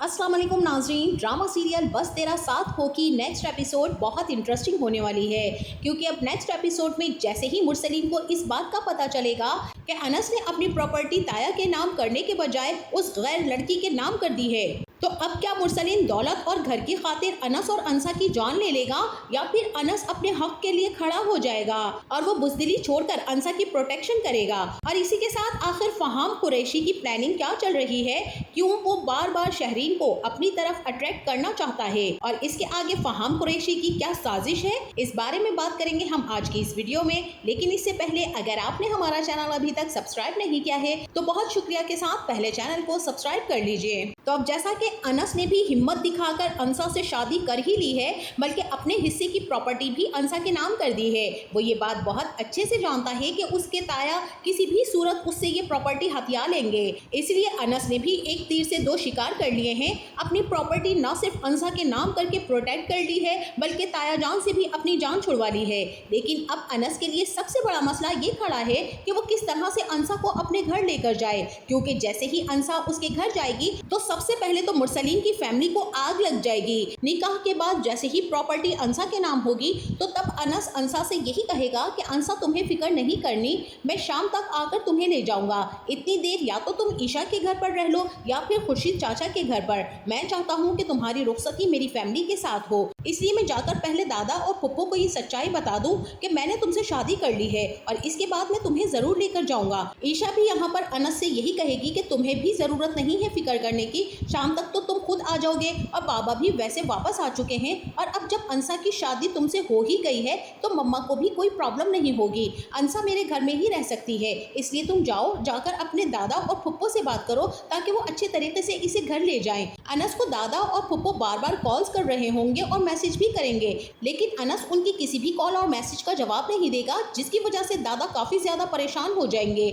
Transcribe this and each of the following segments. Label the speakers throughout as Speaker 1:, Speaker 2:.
Speaker 1: अस्सलाम वालेकुम नाज़रीन, ड्रामा सीरियल बस तेरा साथ हो की नेक्स्ट एपिसोड बहुत इंटरेस्टिंग होने वाली है, क्योंकि अब नेक्स्ट एपिसोड में जैसे ही मुरसलीन को इस बात का पता चलेगा कि अनस ने अपनी प्रॉपर्टी ताया के नाम करने के बजाय उस गैर लड़की के नाम कर दी है, तो अब क्या मुरसलीन दौलत और घर की खातिर अनस और अंसा की जान ले लेगा या फिर अनस अपने हक के लिए खड़ा हो जाएगा और वो बुज़दिली छोड़कर अंसा की प्रोटेक्शन करेगा। और इसी के साथ आखिर फहाम कुरैशी की प्लानिंग क्या चल रही है, क्यों वो बार बार शहरीन को अपनी तरफ अट्रैक्ट करना चाहता है और इसके आगे फहाम कुरैशी की क्या साजिश है, इस बारे में बात करेंगे हम आज की इस वीडियो में। लेकिन इससे पहले अगर आपने हमारा चैनल अभी तक सब्सक्राइब नहीं किया है तो बहुत शुक्रिया के साथ पहले चैनल को सब्सक्राइब कर लीजिए। तो अब जैसा कि अनस ने भी हिम्मत दिखाकर अंसा से शादी कर ही ली है, बल्कि अपने हिस्से की प्रॉपर्टी भी अंसा के नाम कर दी है। वो ये बात बहुत अच्छे से जानता है कि उसके ताया किसी भी सूरत उससे ये प्रॉपर्टी हथिया लेंगे, इसलिए अनस ने भी एक तीर से दो शिकार कर लिए हैं। अपनी प्रॉपर्टी न सिर्फ अंसा के नाम करके प्रोटेक्ट कर ली है, बल्कि ताया जान से भी अपनी जान छुड़वा ली है। लेकिन अब अनस के लिए सबसे बड़ा मसला ये खड़ा है कि वो किस तरह से अंसा को अपने घर लेकर जाए, क्योंकि जैसे ही अंसा उसके घर जाएगी तो सबसे पहले तो मुरसलीन की फैमिली को आग लग जाएगी। निकाह के बाद जैसे ही प्रॉपर्टी अंसा के नाम होगी तो तब अनस अंसा से यही कहेगा कि अंसा तुम्हें फिक्र नहीं करनी, मैं शाम तक आकर तुम्हें ले जाऊंगा। इतनी देर या तो तुम ईशा के घर पर रह लो या फिर खुर्शीद चाचा के घर पर। मैं चाहता हूँ कि तुम्हारी रुखसती मेरी फैमिली के साथ हो, इसलिए मैं जाकर पहले दादा और पप्पू को ये सच्चाई बता दूं कि मैंने तुमसे शादी कर ली है और इसके बाद मैं तुम्हें जरूर लेकर जाऊंगा। ईशा भी यहाँ पर अनस से यही कहेगी कि तुम्हें भी जरूरत नहीं है फिक्र करने की, शाम तक तो तुम खुद आ जाओगे और बाबा भी वैसे वापस आ चुके हैं और अब जब अंसा की शादी तुमसे हो ही गई है तो मम्मा को भी कोई प्रॉब्लम नहीं होगी। अंसा मेरे घर में ही रह सकती है, इसलिए तुम जाओ, जाकर अपने दादा और फुप्पो से बात करो ताकि वो अच्छे तरीके से इसे घर ले जाएं। अनस को दादा और फुप्पो बार बार कॉल्स कर रहे होंगे और मैसेज भी करेंगे, लेकिन अनस उनकी किसी भी कॉल और मैसेज का जवाब नहीं देगा, जिसकी वजह से दादा काफ़ी ज़्यादा परेशान हो जाएंगे।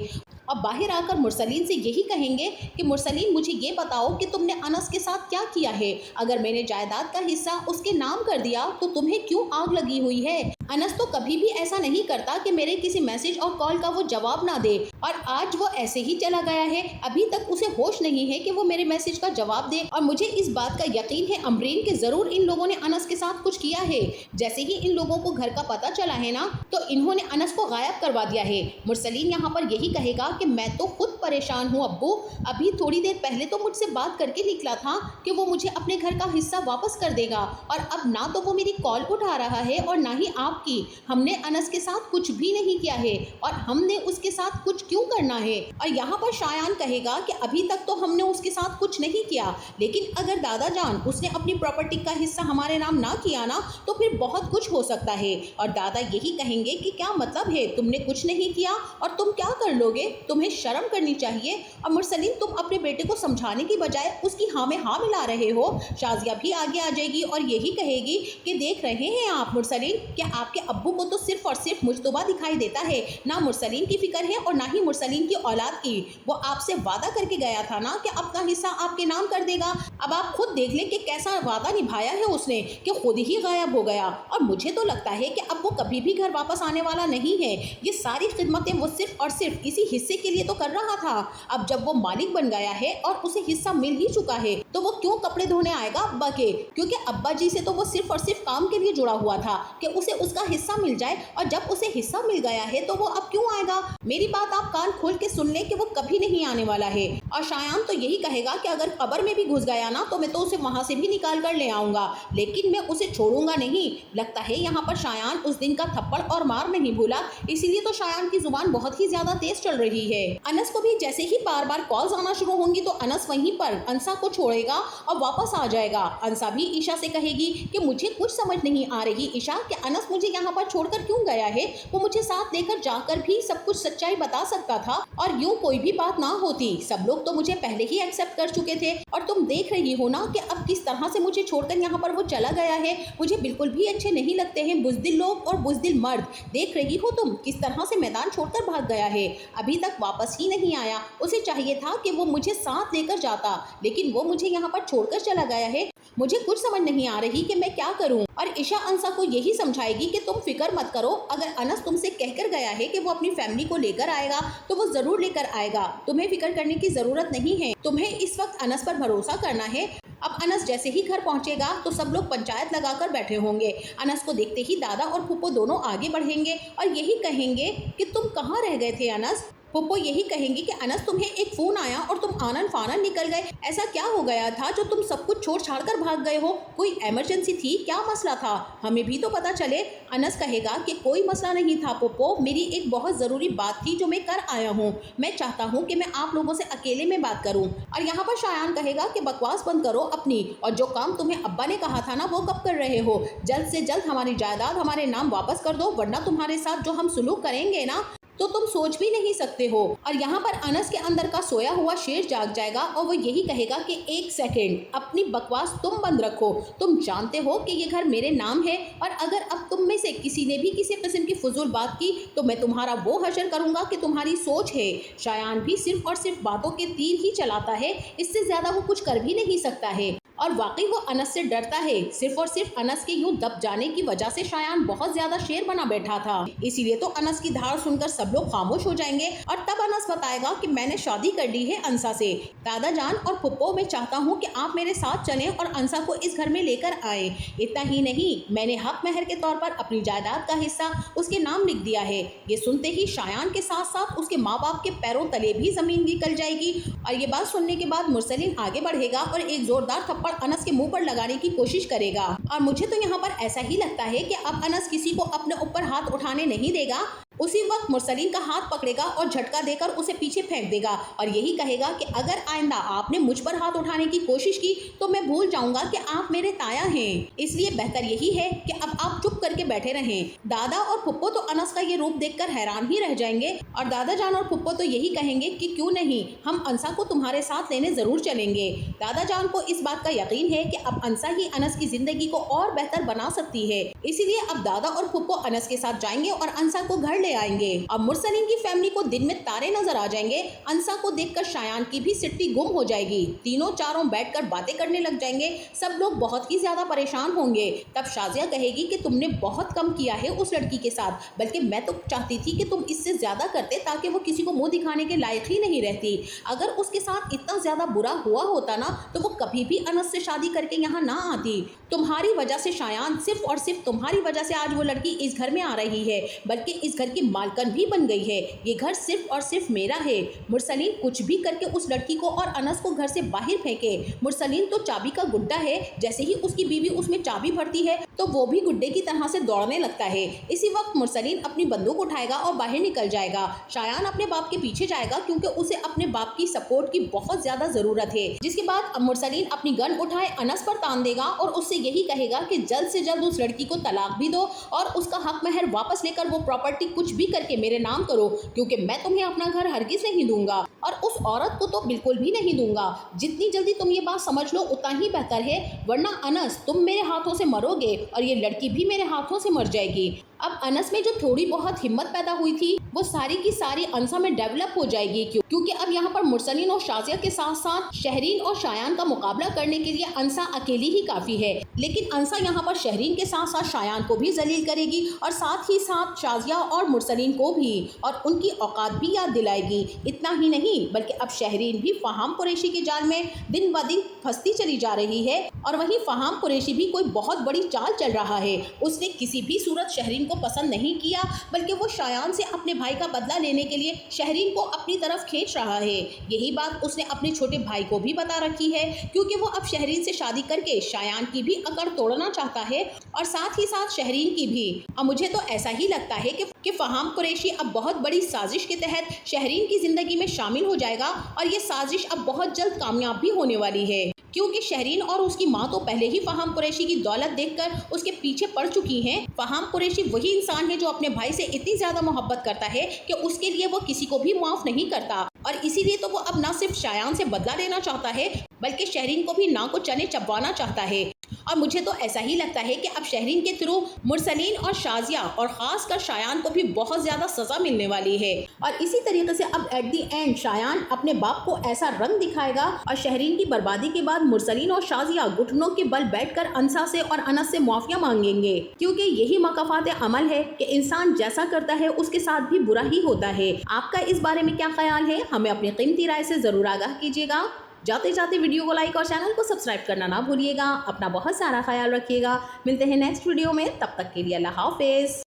Speaker 1: अब बाहर आकर मुरसलीन से यही कहेंगे कि मुरसलीन मुझे ये बताओ कि तुमने अनस के साथ क्या किया है, अगर मैंने जायदाद का हिस्सा उसके नाम कर दिया तो तुम्हें क्यों आग लगी हुई है। अनस तो कभी भी ऐसा नहीं करता कि मेरे किसी मैसेज और कॉल का वो जवाब ना दे, और आज वो ऐसे ही चला गया है, अभी तक उसे होश नहीं है कि वो मेरे मैसेज का जवाब दे। और मुझे इस बात का यकीन है अमरीन कि जरूर इन लोगों ने अनस के साथ कुछ किया है। जैसे ही इन लोगों को घर का पता चला है ना, तो इन्होंने अनस को गायब करवा दिया है। मुरसलीन यहाँ पर यही कहेगा कि मैं तो खुद परेशान हूँ अब्बू, अभी थोड़ी देर पहले तो मुझसे बात करके निकला था कि वो मुझे अपने घर का हिस्सा वापस कर देगा, और अब ना तो वो मेरी कॉल उठा रहा है और ना ही आपकी। हमने अनस के साथ कुछ भी नहीं किया है और हमने उसके साथ कुछ क्यों करना है। और यहाँ पर शायान कहेगा कि अभी तक तो हमने उसके साथ कुछ नहीं किया, लेकिन अगर दादा जान उसने अपनी प्रॉपर्टी का हिस्सा हमारे नाम ना किया ना तो फिर बहुत कुछ हो सकता है। और दादा यही कहेंगे कि क्या मतलब है, तुमने कुछ नहीं किया और तुम क्या कर लोगे, तुम्हें शर्म करनी चाहिए। और मुरसलीन तुम अपने बेटे को समझाने की बजाय उसकी हाँ में हाँ मिला रहे हो। शाजिया भी आगे आ जाएगी और यही कहेगी कि देख रहे हैं आप मुरसलीन, क्या आपके अब्बू को तो सिर्फ और सिर्फ मुजतबा दिखाई देता है, ना मुरसलीन की फिक्र है और ना ही मुरसलीन की औलाद की। वो आपसे वादा करके गया था ना कि अपना हिस्सा आपके नाम कर देगा, अब आप खुद देख लें कि कैसा वादा निभाया है उसने कि खुद ही गायब हो गया। और मुझे तो लगता है कि अब वो कभी भी घर वापस आने वाला नहीं है। ये सारी खिदमतें वो सिर्फ और सिर्फ इसी हिस्से के लिए तो कर रहा था। अब जब वो मालिक बन गया है और उसे हिस्सा मिल ही चुका है तो वो क्यों कपड़े धोने आएगा अब्बा के, क्योंकि अब्बा जी से तो वो सिर्फ और सिर्फ काम के लिए जुड़ा हुआ था कि उसे उसका हिस्सा मिल जाए, और जब उसे हिस्सा मिल गया है तो वो अब क्यों आएगा। मेरी बात आप कान खोल के सुन ले कि वो कभी नहीं आने वाला है। और शायान तो यही कहेगा कि अगर कब्र में भी घुस गया ना तो मैं तो उसे वहां से भी निकाल कर ले आऊंगा, लेकिन मैं उसे छोड़ूंगा नहीं। लगता है यहाँ पर शायान उस दिन का थप्पड़ और मार नहीं भूला, इसीलिए तो शायान की जुबान बहुत ही ज्यादा तेज चल रही है। अनस को भी जैसे ही बार बार कॉल्स आना शुरू होंगी तो अनस वहीं पर अंसा को छोड़ेगा और वापस आ जाएगा। अंसा भी ईशा से कहेगी कि मुझे कुछ समझ नहीं आ रही ईशा कि अनस मुझे यहाँ पर छोड़कर क्यों गया है, वो मुझे साथ लेकर जाकर भी सब कुछ सच्चाई बता सकता था और यूं कोई भी बात ना होती। सब लोग तो मुझे पहले ही एक्सेप्ट कर चुके थे और तुम देख रही हो ना कि अब किस तरह से मुझे छोड़कर यहाँ पर वो चला गया है। मुझे बिल्कुल भी अच्छे नहीं लगते हैं बुज़दिल लोग और बुज़दिल मर्द। देख रही हो तुम किस तरह से मैदान छोड़कर भाग गया है, अभी तक वापस ही नहीं आया। उसे चाहिए था कि वो मुझे साथ लेकर जाता, लेकिन वो मुझे यहाँ पर छोड़कर चला गया है। मुझे कुछ समझ नहीं आ रही कि मैं क्या करूं। और ईशा अंसा को यही समझाएगी कि तुम फिक्र मत करो, अगर अनस तुमसे कहकर गया है कि वो अपनी फैमिली को लेकर आएगा तो वो जरूर लेकर आएगा, तुम्हें फिक्र करने की जरूरत नहीं है। तुम्हें इस वक्त अनस पर भरोसा करना है। अब अनस जैसे ही घर पहुंचेगा तो सब लोग पंचायत लगाकर बैठे होंगे। अनस को देखते ही दादा और फुप्पो दोनों आगे बढ़ेंगे और यही कहेंगे कि तुम कहाँ रह गए थे अनस। फुप्पो यही कहेंगे कि अनस तुम्हें एक फोन आया और तुम आनन फानन निकल गए, ऐसा क्या हो गया था जो तुम सब कुछ छोड़ छाड़ कर भाग गए हो? कोई इमरजेंसी थी? क्या मसला था? हमें भी तो पता चले। अनस कहेगा कि कोई मसला नहीं था फुप्पो, मेरी एक बहुत ज़रूरी बात थी जो मैं कर आया हूँ। मैं चाहता हूँ कि मैं आप लोगों से अकेले में बात करूँ। और यहाँ पर शायान कहेगा कि बकवास बंद करो अपनी, और जो काम तुम्हें अब्बा ने कहा था ना वो कब कर रहे हो? जल्द से जल्द हमारी जायदाद हमारे नाम वापस कर दो, वरना तुम्हारे साथ जो हम सुलूक करेंगे ना तो तुम सोच भी नहीं सकते हो। और यहाँ पर अनस के अंदर का सोया हुआ शेर जाग जाएगा और वो यही कहेगा कि एक सेकेंड, अपनी बकवास तुम बंद रखो। तुम जानते हो कि ये घर मेरे नाम है, और अगर अब तुम में से किसी ने भी किसी किस्म की फजूल बात की तो मैं तुम्हारा वो हशर करूंगा कि तुम्हारी सोच है। शायान भी सिर्फ और सिर्फ बातों के तीर ही चलाता है, इससे ज्यादा वो कुछ कर भी नहीं सकता है। और वाकई वो अनस से डरता है। सिर्फ और सिर्फ अनस के यूं दब जाने की वजह से शायान बहुत ज्यादा शेर बना बैठा था, इसीलिए तो अनस की धार सुनकर सब लोग खामोश हो जाएंगे। और तब अनस बताएगा कि मैंने शादी कर ली है अंसा से। दादा जान और फुप्पो, मैं चाहता हूँ कि आप मेरे साथ चलें और अंसा को इस घर में लेकर आए। इतना ही नहीं, मैंने हक महर के तौर पर अपनी जायदाद का हिस्सा उसके नाम लिख दिया है। ये सुनते ही शायान के साथ साथ उसके माँ बाप के पैरों तले भी जमीन निकल जाएगी। और ये बात सुनने के बाद मुरसलीन आगे बढ़ेगा और एक जोरदार थप्पड़ अनस के मुंह पर लगाने की कोशिश करेगा। और मुझे तो यहाँ पर ऐसा ही लगता है कि अब अनस किसी को अपने ऊपर हाथ उठाने नहीं देगा। उसी वक्त मुरसलीन का हाथ पकड़ेगा और झटका देकर उसे पीछे फेंक देगा और यही कहेगा कि अगर आइंदा आपने मुझ पर हाथ उठाने की कोशिश की तो मैं भूल जाऊंगा कि आप मेरे ताया हैं। इसलिए बेहतर यही है कि अब आप चुप करके बैठे रहें। दादा और फुप्पो तो अनस का ये रूप देखकर हैरान ही रह जाएंगे और दादा जान और फुप्पो तो यही कहेंगे कि क्यों नहीं, हम अंसा को तुम्हारे साथ लेने जरूर चलेंगे। दादा जान को इस बात का यकीन है कि अब अंसा ही अनस की जिंदगी को और बेहतर बना सकती है, इसीलिए अब दादा और फुप्पो अनस के साथ जाएंगे और अंसा को घर ले आएंगे। अब मुरसलीन की फैमिली को दिन में तारे नजर आ जाएंगे। अंसा को देखकर शायान की भी सिट्टी गुम हो जाएगी। तीनों चारों बैठकर बातें करने लग जाएंगे। सब लोग बहुत ही ज्यादा परेशान होंगे। तब शाजिया कहेगी कि तुमने बहुत कम किया है उस लड़की के साथ, बल्कि मैं तो चाहती थी कि तुम इससे ज्यादा करते ताकि वो किसी को मुंह दिखाने के लायक ही नहीं रहती। अगर उसके साथ इतना ज्यादा बुरा हुआ होता ना तो वो कभी भी अनस से शादी करके यहाँ ना आती। तुम्हारी वजह से शायान, सिर्फ और सिर्फ तुम्हारी वजह से आज वो लड़की इस घर में आ रही है, बल्कि इस घर की मालकन भी बन गई है। ये घर सिर्फ और सिर्फ मेरा है। मुरसलीन कुछ भी करके उस लड़की को और अनस को घर से बाहर फेंके। मुरसलीन तो चाबी का गुड्डा है, जैसे ही उसकी बीवी उसमें चाबी भरती है तो वो भी गुड्डे की तरह से दौड़ने लगता है। इसी वक्त मुरसलीन अपनी बंदूक उठाएगा और बाहर निकल जाएगा। शायान अपने बाप के पीछे जाएगा क्योंकि उसे अपने बाप की सपोर्ट की बहुत ज्यादा जरूरत है। जिसके बाद अब मुरसलीन अपनी गन उठाए अनस पर तान देगा और उससे यही कहेगा कि जल्द से जल्द उस लड़की को तलाक भी दो और उसका हक महर वापस लेकर वो प्रॉपर्टी कुछ भी करके मेरे नाम करो, क्योंकि मैं तुम्हें अपना घर हरगिज नहीं दूंगा और उस औरत को तो बिल्कुल भी नहीं दूंगा। जितनी जल्दी तुम ये बात समझ लो उतना ही बेहतर है, वरना अनस तुम मेरे हाथों से मरोगे और ये लड़की भी मेरे हाथों से मर जाएगी। अब अनस में जो थोड़ी बहुत हिम्मत पैदा हुई थी वो सारी की सारी अंसा में डेवलप हो जाएगी, क्योंकि अब यहाँ पर मुरसलीन और शाजिया के साथ साथ शहरीन और शायान का मुकाबला करने के लिए अंसा अकेली ही काफी है। लेकिन अंसा यहाँ पर शहरीन के साथ साथ शायान को भी जलील करेगी और साथ ही साथ शाजिया और मुरसलीन को भी, और उनकी औकात भी याद दिलाएगी। इतना ही नहीं बल्कि अब शहरीन भी फहाम कुरैशी के जाल में दिन ब दिन फंसती चली जा रही है और वहीं फहाम कुरैशी भी कोई बहुत बड़ी चाल चल रहा है। उसने किसी भी सूरत शहरीन को पसंद नहीं किया, बल्कि वो शायान से अपने भाई का बदला लेने के लिए शहरीन को अपनी तरफ खींच रहा है। यही बात उसने अपने छोटे भाई को भी बता रखी है, क्योंकि वो अब शहरीन से शादी करके शायान की भी अकड़ तोड़ना चाहता है और साथ ही साथ शहरीन की भी। अब मुझे तो ऐसा ही लगता है कि फहाम कुरैशी अब बहुत बड़ी साजिश के तहत शहरीन की जिंदगी में शामिल हो जाएगा और ये साजिश अब बहुत जल्द कामयाब भी होने वाली है, क्योंकि शहरीन और उसकी माँ तो पहले ही फहाम कुरैशी की दौलत देखकर उसके पीछे पड़ चुकी हैं। फहाम कुरैशी वही इंसान है जो अपने भाई से इतनी ज्यादा मोहब्बत करता है कि उसके लिए वो किसी को भी माफ नहीं करता, और इसीलिए तो वो अब ना सिर्फ शायान से बदला लेना चाहता है बल्कि शहरीन को भी ना को चने चबवाना चाहता है। और मुझे तो ऐसा ही लगता है कि अब शहरीन के थ्रू मुरसलीन और शाजिया और खासकर शायान को भी बहुत ज्यादा सजा मिलने वाली है। और इसी तरीके से अब एट दी एंड शायान अपने बाप को ऐसा रंग दिखाएगा और शहरीन की बर्बादी के बाद मुरसलीन और शाजिया घुटनों के बल बैठकर अंसा से और अनस से माफिया मांगेंगे, क्योंकि यही मकाफात अमल है कि इंसान जैसा करता है उसके साथ भी बुरा ही होता है। आपका इस बारे में क्या ख्याल है? हमें अपनी कीमती राय से जरूर आगाह कीजिएगा। जाते जाते वीडियो को लाइक और चैनल को सब्सक्राइब करना ना भूलिएगा। अपना बहुत सारा ख्याल रखिएगा। मिलते हैं नेक्स्ट वीडियो में, तब तक के लिए अल्लाह हाफिज़।